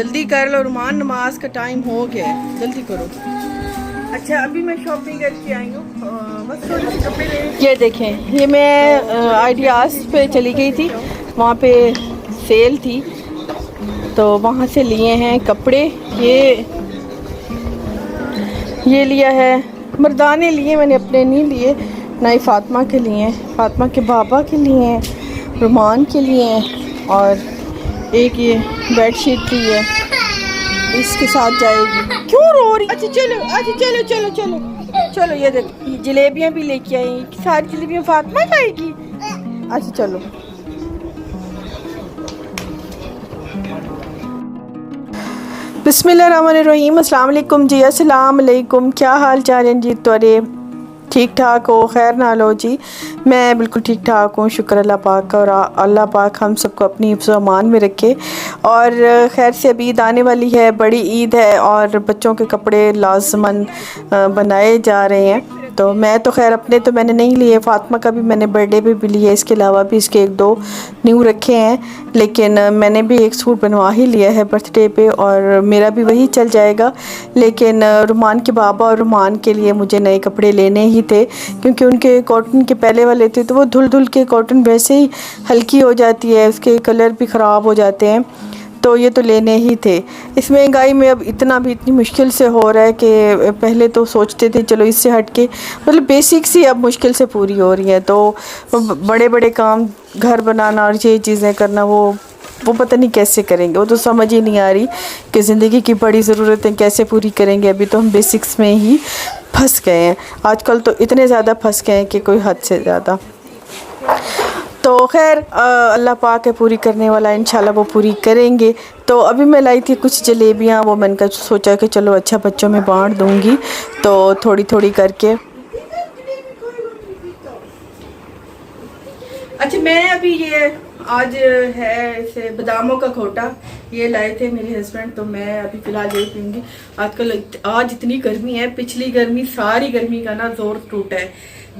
जल्दी कर लो रुमान, नमाज का टाइम हो गया है, जल्दी करो। अच्छा अभी मैं शॉपिंग करके आई हूँ, बस थोड़े से कपड़े ले। ये देखें, ये मैं आइडियाज़ पे चली गई थी, वहाँ पे सेल थी तो वहाँ से लिए हैं कपड़े। ये लिया है, मर्दाने लिए, मैंने अपने नहीं लिए, ना ही फातिमा के लिए, फातिमा के बाबा के लिए हैं, रुमान के लिए हैं, और एक ये बेडशीट ली है, इसके साथ जाएगी। क्यों रो रही? अच्छा चलो, अच्छा चलो चलो चलो चलो, ये देखो जलेबियाँ भी लेके आई, सारी जलेबियाँ फातिमा खाएगी। अच्छा चलो। बिस्मिल्लाहिर्रहमानिर्रहीम, अस्सलाम वालेकुम जी, अस्सलाम वालेकुम। क्या हाल चाल है जी? तोरे ठीक ठाक हो? खैर ना लो जी, मैं बिल्कुल ठीक ठाक हूँ, शुक्र अल्लाह पाक का। और अल्लाह पाक हम सबको अपनी हिफ्ज़ अमान में रखे। और खैर से अभी ईद आने वाली है, बड़ी ईद है और बच्चों के कपड़े लाजमन बनाए जा रहे हैं। तो मैं तो खैर अपने तो मैंने नहीं लिए, फातिमा का भी मैंने बर्थडे पे भी लिया, इसके अलावा भी इसके एक दो न्यू रखे हैं, लेकिन मैंने भी एक सूट बनवा ही लिया है बर्थडे पे और मेरा भी वही चल जाएगा। लेकिन रुमान के बाबा और रुमान के लिए मुझे नए कपड़े लेने ही थे, क्योंकि उनके कॉटन के पहले वाले थे तो वो धुल धुल के कॉटन वैसे ही हल्की हो जाती है, उसके कलर भी ख़राब हो जाते हैं, तो ये तो लेने ही थे। इस महंगाई में अब इतना भी इतनी मुश्किल से हो रहा है कि पहले तो सोचते थे चलो इससे हट के, मतलब बेसिक्स ही अब मुश्किल से पूरी हो रही हैं। तो बड़े बड़े काम, घर बनाना और ये चीज़ें करना, वो पता नहीं कैसे करेंगे, वो तो समझ ही नहीं आ रही कि ज़िंदगी की बड़ी ज़रूरतें कैसे पूरी करेंगे। अभी तो हम बेसिक्स में ही फंस गए हैं, आजकल तो इतने ज़्यादा फंस गए हैं कि कोई हद से ज़्यादा। तो खैर अल्लाह पाक है पूरी करने वाला, इंशाल्लाह वो पूरी करेंगे। तो अभी मैं लाई थी कुछ जलेबियाँ, वो मैंने सोचा कि चलो अच्छा बच्चों में बांट दूँगी, तो थोड़ी थोड़ी करके। अच्छा मैं अभी ये आज है इसे बादामों का खोटा ये लाए थे मेरे हस्बैंड, तो मैं अभी फ़िलहाल यही पीऊँगी। आजकल आज इतनी गर्मी है, पिछली गर्मी सारी गर्मी का ना जोर टूटा है,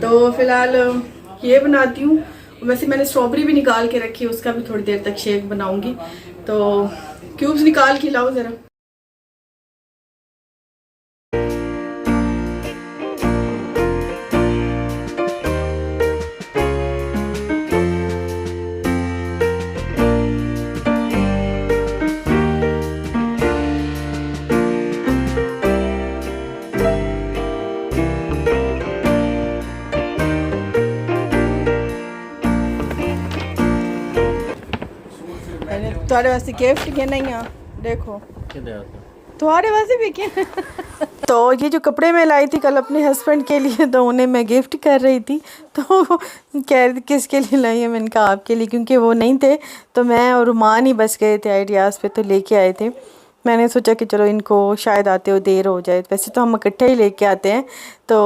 तो फ़िलहाल ये बनाती हूँ। वैसे मैंने स्ट्रॉबेरी भी निकाल के रखी है, उसका भी थोड़ी देर तक शेक बनाऊँगी। तो क्यूब्स निकाल के लाओ ज़रा। तुम्हारे वास्ते गिफ्ट के नहीं आ, देखो तुम्हारे वास्ते भी क्या। तो ये जो कपड़े मैं लाई थी कल अपने हस्बैंड के लिए, तो उन्हें मैं गिफ्ट कर रही थी, तो कह रही थी किसके लिए लाई है, मैंने कहा आपके लिए, क्योंकि वो नहीं थे तो मैं और रुमान ही बस गए थे आइडियाज़ पे, तो लेके आए थे। मैंने सोचा कि चलो इनको शायद आते हो देर हो जाए, वैसे तो हम इकट्ठे ही लेके आते हैं, तो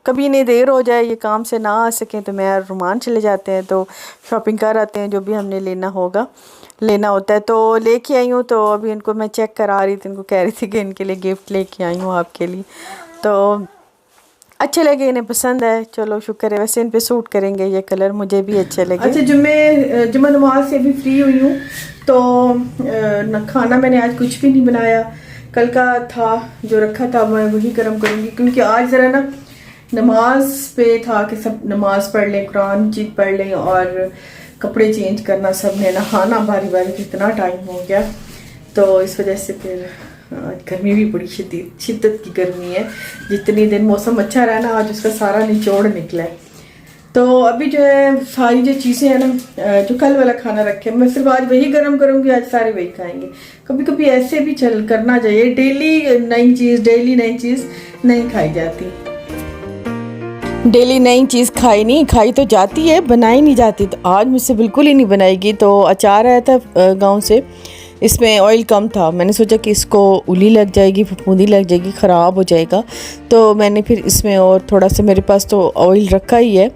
कभी नहीं देर हो जाए, ये काम से ना आ सकें तो मैं और रुमान चले जाते हैं, तो शॉपिंग कर आते हैं, जो भी हमने लेना होता है। तो लेके आई हूँ, तो अभी इनको मैं चेक करा रही थी, इनको कह रही थी कि इनके लिए गिफ्ट लेके आई हूँ आपके लिए, तो अच्छे लगे, इन्हें पसंद है, चलो शुक्र है। वैसे इन पे सूट करेंगे ये कलर, मुझे भी अच्छे लगे। अच्छा जुम्मा नमाज से भी फ्री हुई हूँ, तो खाना मैंने आज कुछ भी नहीं बनाया, कल का था जो रखा था मैं वही गर्म करूँगी, क्योंकि आज ज़रा ना नमाज पे था कि सब नमाज पढ़ लें, कुरान मजीद पढ़ लें, और कपड़े चेंज करना, सब ने नहाना बारी बारी, कितना टाइम हो गया, तो इस वजह से फिर गर्मी भी बड़ी शिद्दत की गर्मी है। जितनी दिन मौसम अच्छा रहा ना, आज उसका सारा निचोड़ निकला है। तो अभी जो है सारी जो चीज़ें हैं ना, जो कल वाला खाना रखे मैं सिर्फ आज वही गर्म करूँगी, आज सारे वही खाएंगे। कभी कभी ऐसे भी करना चाहिए, डेली नई चीज़ नहीं खाई जाती, डेली नई चीज़ खाई तो जाती है, बनाई नहीं जाती। तो आज मुझसे बिल्कुल ही नहीं बनाएगी। तो अचार आया था गांव से, इसमें ऑयल कम था, मैंने सोचा कि इसको उली लग जाएगी, फफूंदी लग जाएगी, ख़राब हो जाएगा, तो मैंने फिर इसमें और थोड़ा सा, मेरे पास तो ऑयल रखा ही है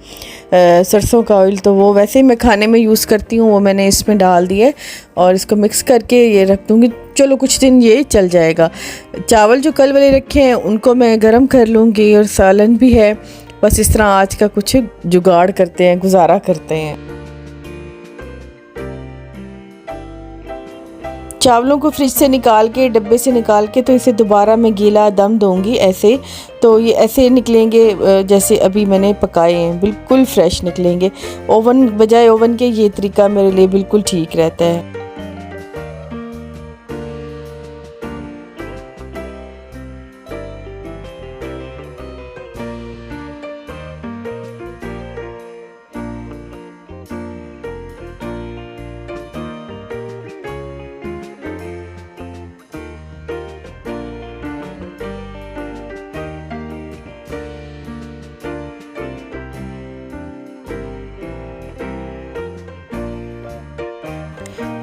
सरसों का ऑयल, तो वो वैसे ही मैं खाने में यूज़ करती हूँ, वो मैंने इसमें डाल दिया और इसको मिक्स करके ये रख दूँगी। चलो कुछ दिन ये चल जाएगा। चावल जो कल वाले रखे हैं उनको मैं गर्म कर लूँगी, और सालन भी है, बस इस तरह आज का कुछ जुगाड़ करते हैं, गुजारा करते हैं। चावलों को फ्रिज से निकाल के, डब्बे से निकाल के, तो इसे दोबारा मैं गीला दम दूंगी ऐसे। तो ये ऐसे निकलेंगे जैसे अभी मैंने पकाए हैं, बिल्कुल फ्रेश निकलेंगे। ओवन, बजाय ओवन के ये तरीका मेरे लिए बिल्कुल ठीक रहता है।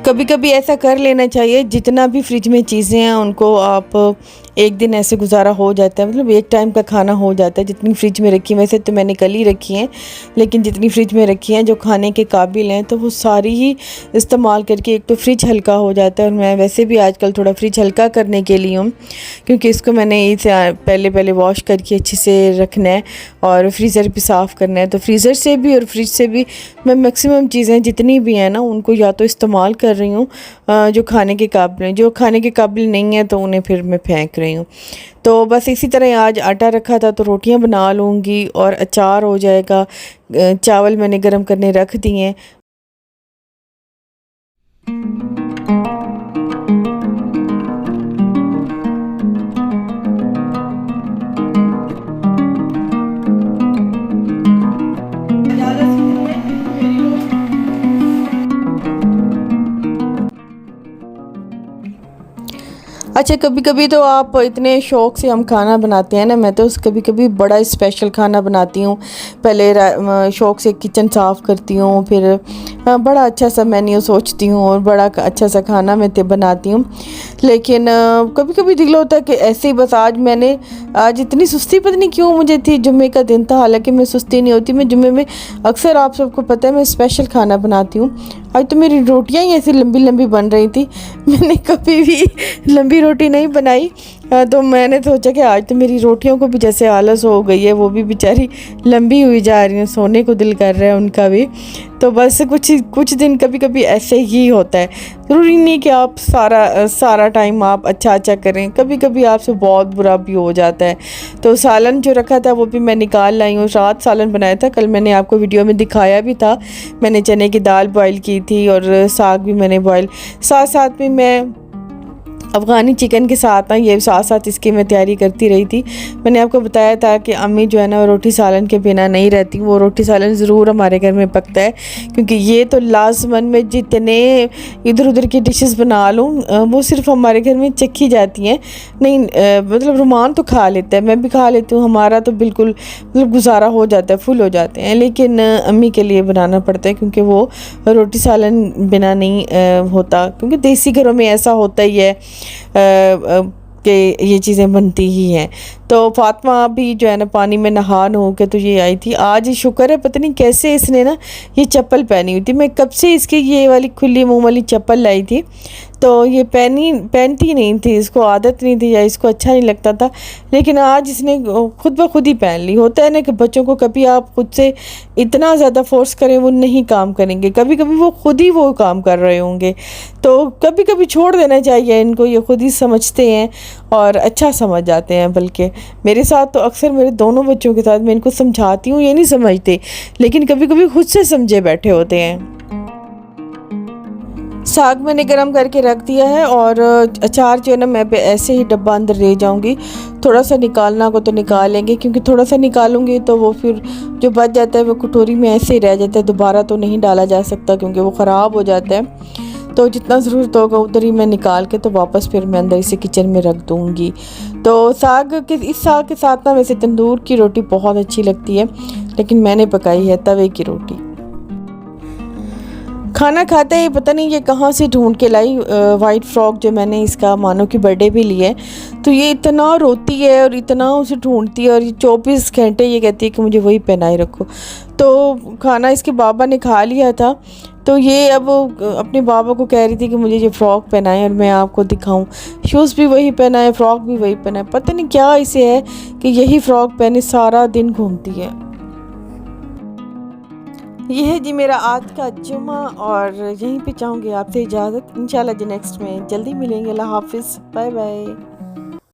कभी कभी ऐसा कर लेना चाहिए, जितना भी फ्रिज में चीज़ें हैं उनको आप एक दिन ऐसे गुजारा हो जाता है, मतलब एक टाइम का खाना हो जाता है। जितनी फ्रिज में रखी, वैसे तो मैंने कल ही रखी हैं, लेकिन जितनी फ्रिज में रखी हैं जो खाने के काबिल हैं तो वो सारी ही इस्तेमाल करके एक तो फ्रिज हल्का हो जाता है। और मैं वैसे भी आजकल थोड़ा फ्रिज हल्का करने के लिए हूँ, क्योंकि इसको मैंने इसे पहले वॉश करके अच्छे से रखना है और फ्रीज़र भी साफ़ करना है। तो फ्रीज़र से भी और फ्रिज से भी मैं मैक्सिमम चीज़ें जितनी भी हैं ना उनको या तो इस्तेमाल कर रही हूँ जो खाने के काबिल हैं, जो खाने के काबिल नहीं है तो उन्हें फिर मैं फेंक रही हूँ। तो बस इसी तरह आज आटा रखा था तो रोटियां बना लूँगी और अचार हो जाएगा। चावल मैंने गरम करने रख दिए हैं। अच्छा, कभी कभी तो आप इतने शौक़ से हम खाना बनाते हैं ना, मैं तो कभी कभी बड़ा स्पेशल खाना बनाती हूँ। पहले शौक़ से किचन साफ़ करती हूँ, फिर बड़ा अच्छा सा मेन्यू सोचती हूँ और बड़ा अच्छा सा खाना मैं बनाती हूँ। लेकिन कभी कभी दिल होता है कि ऐसे ही बस आज इतनी सुस्ती पता नहीं क्यों मुझे थी। जुम्मे का दिन था, हालांकि मैं सुस्ती नहीं होती, मैं जुम्मे में अक्सर, आप सबको पता है, मैं स्पेशल खाना बनाती हूँ। आज तो मेरी रोटियां ही ऐसी लंबी लंबी बन रही थी, मैंने कभी भी लंबी रोटी नहीं बनाई। तो मैंने सोचा कि आज तो मेरी रोटियों को भी जैसे आलस हो गई है, वो भी बेचारी लंबी हुई जा रही हैं, सोने को दिल कर रहा है उनका भी। तो बस कुछ दिन कभी कभी ऐसे ही होता है। ज़रूरी नहीं कि आप सारा टाइम आप अच्छा करें, कभी कभी आपसे बहुत बुरा भी हो जाता है। तो सालन जो रखा था वो भी मैं निकाल लाई हूँ। रात सालन बनाया था, कल मैंने आपको वीडियो में दिखाया भी था। मैंने चने की दाल बॉयल की थी और साग भी मैंने बॉयल, साथ में मैं अफ़गानी चिकन के साथ ना ये साथ इसकी मैं तैयारी करती रही थी। मैंने आपको बताया था कि अम्मी जो है ना रोटी सालन के बिना नहीं रहती, वो रोटी सालन ज़रूर हमारे घर में पकता है, क्योंकि ये तो लाजमन में जितने इधर उधर की डिशेस बना लूँ वो सिर्फ हमारे घर में चखी जाती हैं। नहीं मतलब रुमान तो खा लेता है, मैं भी खा लेती हूँ, हमारा तो बिल्कुल मतलब गुजारा हो जाता है, फुल हो जाते हैं। लेकिन अम्मी के लिए बनाना पड़ता है, क्योंकि वो रोटी सालन बिना नहीं होता, क्योंकि देसी घरों में ऐसा होता ही है कि ये चीज़ें बनती ही हैं। तो फातिमा भी जो है ना पानी में नहा हो के तो ये आई थी आज। शुक्र है, पता नहीं कैसे इसने ना ये चप्पल पहनी हुई थी। मैं कब से इसकी ये वाली खुली मुंह वाली चप्पल लाई थी, तो ये पहनती नहीं थी, इसको आदत नहीं थी या इसको अच्छा नहीं लगता था, लेकिन आज इसने खुद ब खुद ही पहन ली। होता है ना कि बच्चों को कभी आप खुद से इतना ज़्यादा फोर्स करें वो नहीं काम करेंगे, कभी कभी वो खुद ही वो काम कर रहे होंगे। तो कभी कभी छोड़ देना चाहिए इनको, ये खुद ही समझते हैं और अच्छा समझ जाते हैं। बल्कि मेरे साथ तो अक्सर, मेरे दोनों बच्चों के साथ मैं इनको समझाती हूँ, ये नहीं समझते, लेकिन कभी कभी खुद से समझे बैठे होते हैं। साग मैंने गरम करके रख दिया है और अचार जो है ना मैं ऐसे ही डब्बा अंदर ले जाऊंगी। थोड़ा सा निकालना को तो निकाल लेंगे, क्योंकि थोड़ा सा निकालूंगी तो वो फिर जो बच जाता है वो कटोरी में ऐसे ही रह जाता है, दोबारा तो नहीं डाला जा सकता क्योंकि वो ख़राब हो जाता है। तो जितना ज़रूरत होगा उधर ही मैं निकाल के तो वापस फिर मैं अंदर इसे किचन में रख दूँगी। तो इस साग के साथ ना वैसे तंदूर की रोटी बहुत अच्छी लगती है, लेकिन मैंने पकाई है तवे की रोटी। खाना खाते ही पता नहीं ये कहाँ से ढूंढ के लाई वाइट फ्रॉक, जो मैंने इसका मानो की बर्थडे भी ली है। तो ये इतना रोती है और इतना उसे ढूंढती है और ये 24 घंटे ये कहती है कि मुझे वही पहनाए रखो। तो खाना इसके बाबा ने खा लिया था, तो ये अब अपने बाबा को कह रही थी कि मुझे ये फ़्रॉक पहनाएं और मैं आपको दिखाऊं। शूज़ भी वही पहनाए, फ़्रॉक भी वही पहनाए, पता नहीं क्या इसे है कि यही फ़्रॉक पहने सारा दिन घूमती है। ये है जी मेरा आज का जुम्मा और यहीं पे चाहूँगी आपसे इजाज़त। इंशाल्लाह जी नेक्स्ट में जल्दी मिलेंगे। अल्लाह हाफिज़, बाय बाय।